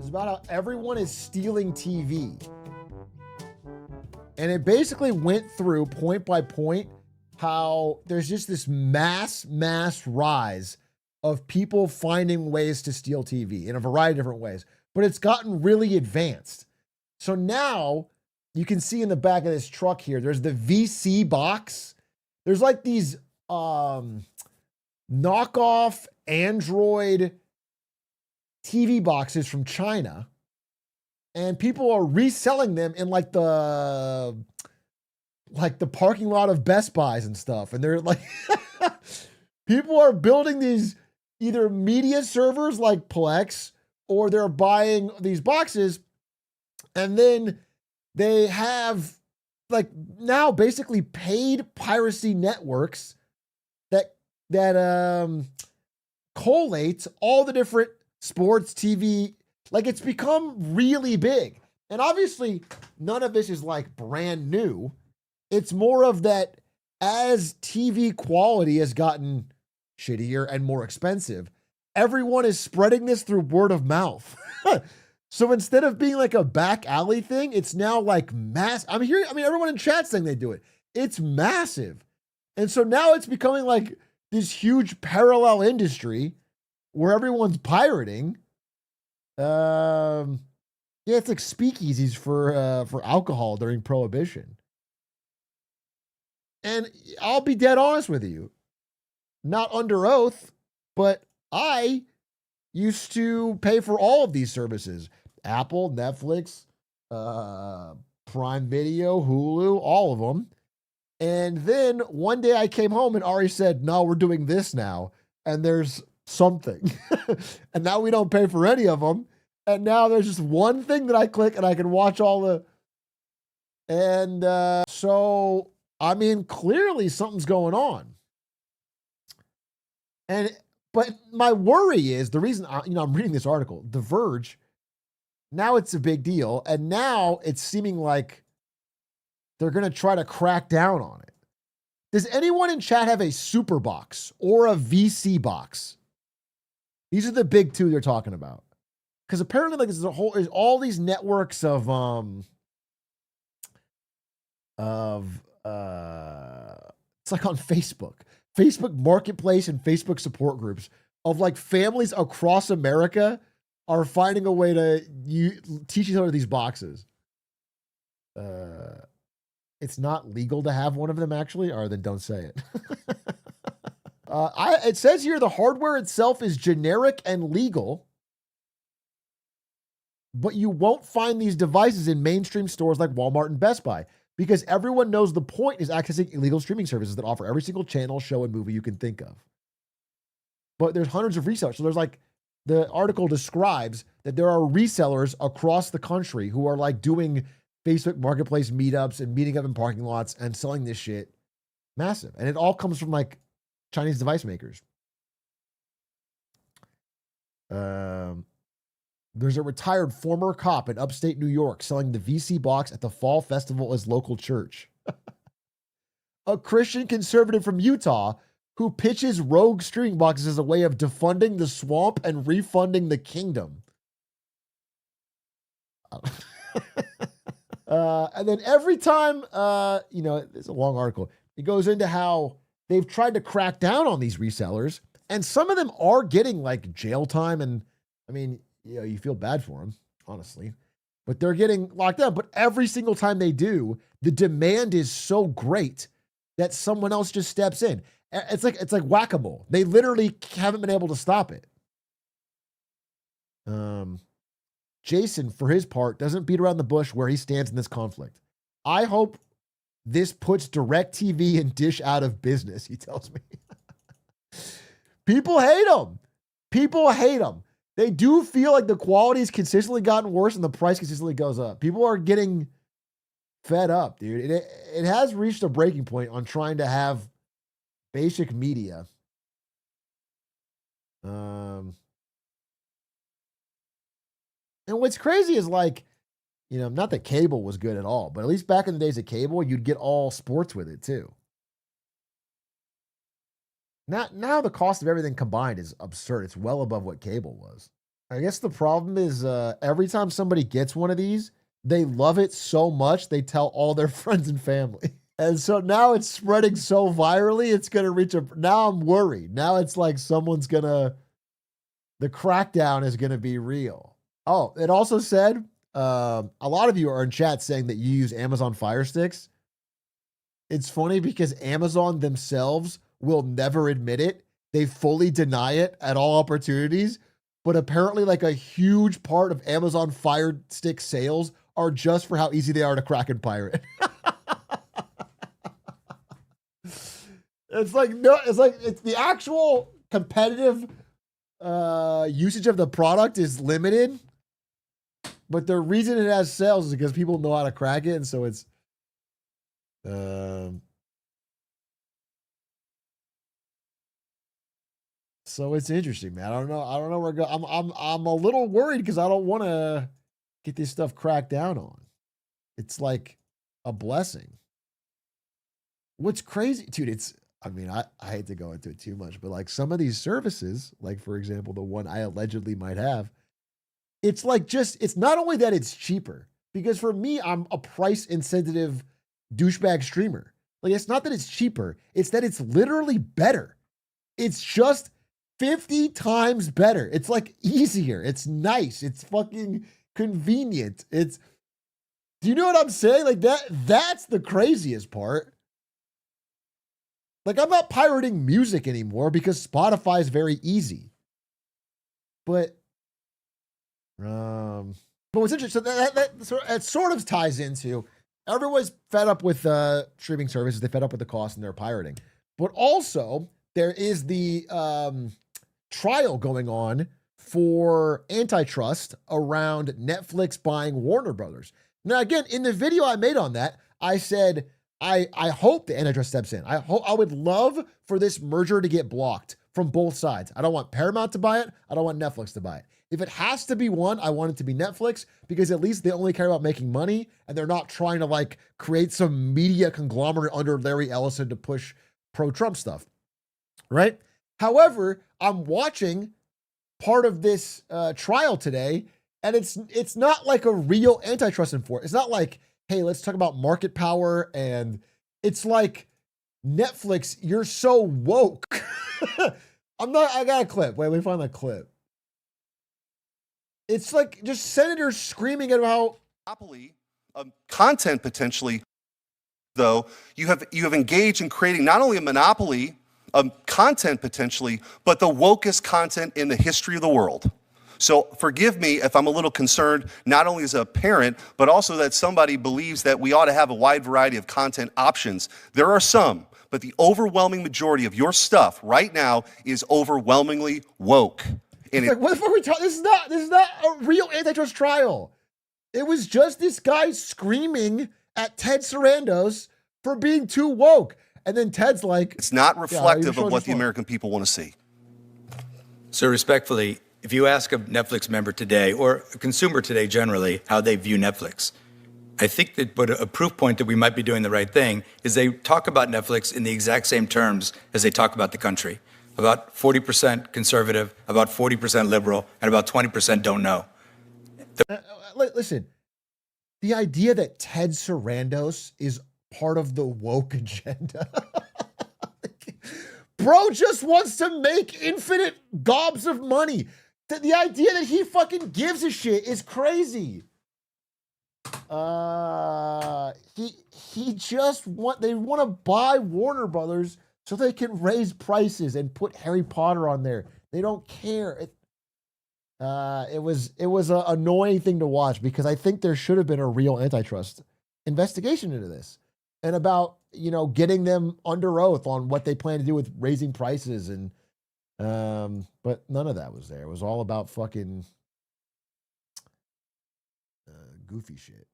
It's about how everyone is stealing TV. And it basically went through point by point how there's just this mass rise of people finding ways to steal TV in a variety of different ways. But it's gotten really advanced. So now you can see in the back of this truck here, there's the VC box. There's like these knockoff Android TV boxes from China. And people are reselling them in like the parking lot of Best Buys and stuff. And they're like, people are building these either media servers like Plex, or they're buying these boxes. And then they have like now basically paid piracy networks that collates all the different sports, TV. Like, it's become really big. And obviously, none of this is like brand new. It's more of that as TV quality has gotten shittier and more expensive, everyone is spreading this through word of mouth. So instead of being like a back alley thing, it's now like mass. Everyone in chat's saying they do it. It's massive. And so now it's becoming like this huge parallel industry where everyone's pirating. Yeah, it's like speakeasies for alcohol during Prohibition. And I'll be dead honest with you, not under oath, but I used to pay for all of these services: Apple, Netflix, Prime Video, Hulu, all of them. And then one day I came home and Ari said, "No, we're doing this now." And there's something. And now we don't pay for any of them. And now there's just one thing that I click and I can watch all the. And so, I mean, clearly something's going on. But my worry is the reason, I'm reading this article, The Verge, now it's a big deal. And now it's seeming like they're going to try to crack down on it. Does anyone in chat have a Superbox or a VC box? These are the big two they're talking about. Because apparently, like, there's all these networks of it's like on Facebook Marketplace and Facebook support groups of like families across America are finding a way to teach each other these boxes. It's not legal to have one of them, actually, or then don't say it. It says here the hardware itself is generic and legal, but you won't find these devices in mainstream stores like Walmart and Best Buy, because everyone knows the point is accessing illegal streaming services that offer every single channel, show, and movie you can think of. But there's hundreds of resellers. So there's like, the article describes that there are resellers across the country who are like doing Facebook Marketplace meetups and meeting up in parking lots and selling this shit. Massive. And it all comes from like Chinese device makers. There's a retired former cop in upstate New York selling the VC box at the fall festival at his local church. A Christian conservative from Utah who pitches rogue streaming boxes as a way of defunding the swamp and refunding the kingdom. And then every time, it's a long article. It goes into how they've tried to crack down on these resellers, and some of them are getting like jail time. And I mean, you feel bad for them, honestly, but they're getting locked down. But every single time they do, the demand is so great that someone else just steps in. It's like whack-a-mole. They literally haven't been able to stop it. Jason, for his part, doesn't beat around the bush where he stands in this conflict. I hope this puts DirecTV and Dish out of business, he tells me. People hate them. People hate them. They do feel like the quality's consistently gotten worse and the price consistently goes up. People are getting fed up, dude. It has reached a breaking point on trying to have basic media. And what's crazy is like, not that cable was good at all, but at least back in the days of cable, you'd get all sports with it too. Now the cost of everything combined is absurd. It's well above what cable was. I guess the problem is every time somebody gets one of these, they love it so much they tell all their friends and family. And so now it's spreading so virally, it's going to reach a. Now I'm worried. Now it's like someone's going to. The crackdown is going to be real. Oh, it also said a lot of you are in chat saying that you use Amazon Fire Sticks. It's funny because Amazon themselves will never admit it. They fully deny it at all opportunities. But apparently, like a huge part of Amazon Fire Stick sales are just for how easy they are to crack and pirate. It's like it's the actual competitive usage of the product is limited, but the reason it has sales is because people know how to crack it, and so it's so it's interesting, man. I don't know where to go. I'm a little worried because I don't want to get this stuff cracked down on. It's like a blessing. What's crazy, dude, I hate to go into it too much, but like some of these services, like for example, the one I allegedly might have, it's like it's not only that it's cheaper, because for me, I'm a price insensitive douchebag streamer. Like it's not that it's cheaper, it's that it's literally better. It's just 50 times better. It's like easier. It's nice. It's fucking convenient. Do you know what I'm saying? Like that's the craziest part. Like I'm not pirating music anymore because Spotify is very easy. But what's interesting, so that sort of ties into everyone's fed up with streaming services. They're fed up with the cost and they're pirating. But also there is the trial going on for antitrust around Netflix buying Warner Brothers. Now, again, in the video I made on that, I said, I hope the antitrust steps in. I would love for this merger to get blocked from both sides. I don't want Paramount to buy it. I don't want Netflix to buy it. If it has to be one, I want it to be Netflix because at least they only care about making money and they're not trying to like create some media conglomerate under Larry Ellison to push pro-Trump stuff, right? However, I'm watching part of this trial today, and it's not like a real antitrust enforcement. It's not like, hey, let's talk about market power, and it's like Netflix, you're so woke. I got a clip. Wait, let me find that clip. It's like just senators screaming at how monopoly of content potentially, though, you have engaged in creating not only a monopoly of content potentially, but the wokest content in the history of the world. So forgive me if I'm a little concerned, not only as a parent, but also that somebody believes that we ought to have a wide variety of content options. There are some, but the overwhelming majority of your stuff right now is overwhelmingly woke. And like, what the fuck are we talking? This is not a real antitrust trial. It was just this guy screaming at Ted Sarandos for being too woke. And then Ted's like, it's not reflective of what the American people want to see. So respectfully, if you ask a Netflix member today or a consumer today generally how they view Netflix, I think that a proof point that we might be doing the right thing is they talk about Netflix in the exact same terms as they talk about the country. About 40% conservative, about 40% liberal, and about 20% don't know. Listen, the idea that Ted Sarandos is part of the woke agenda. Bro just wants to make infinite gobs of money. The idea that he fucking gives a shit is crazy. They want to buy Warner Brothers so they can raise prices and put Harry Potter on there. They don't care. It was an annoying thing to watch because I think there should have been a real antitrust investigation into this and about, getting them under oath on what they plan to do with raising prices and, but none of that was there. It was all about fucking goofy shit.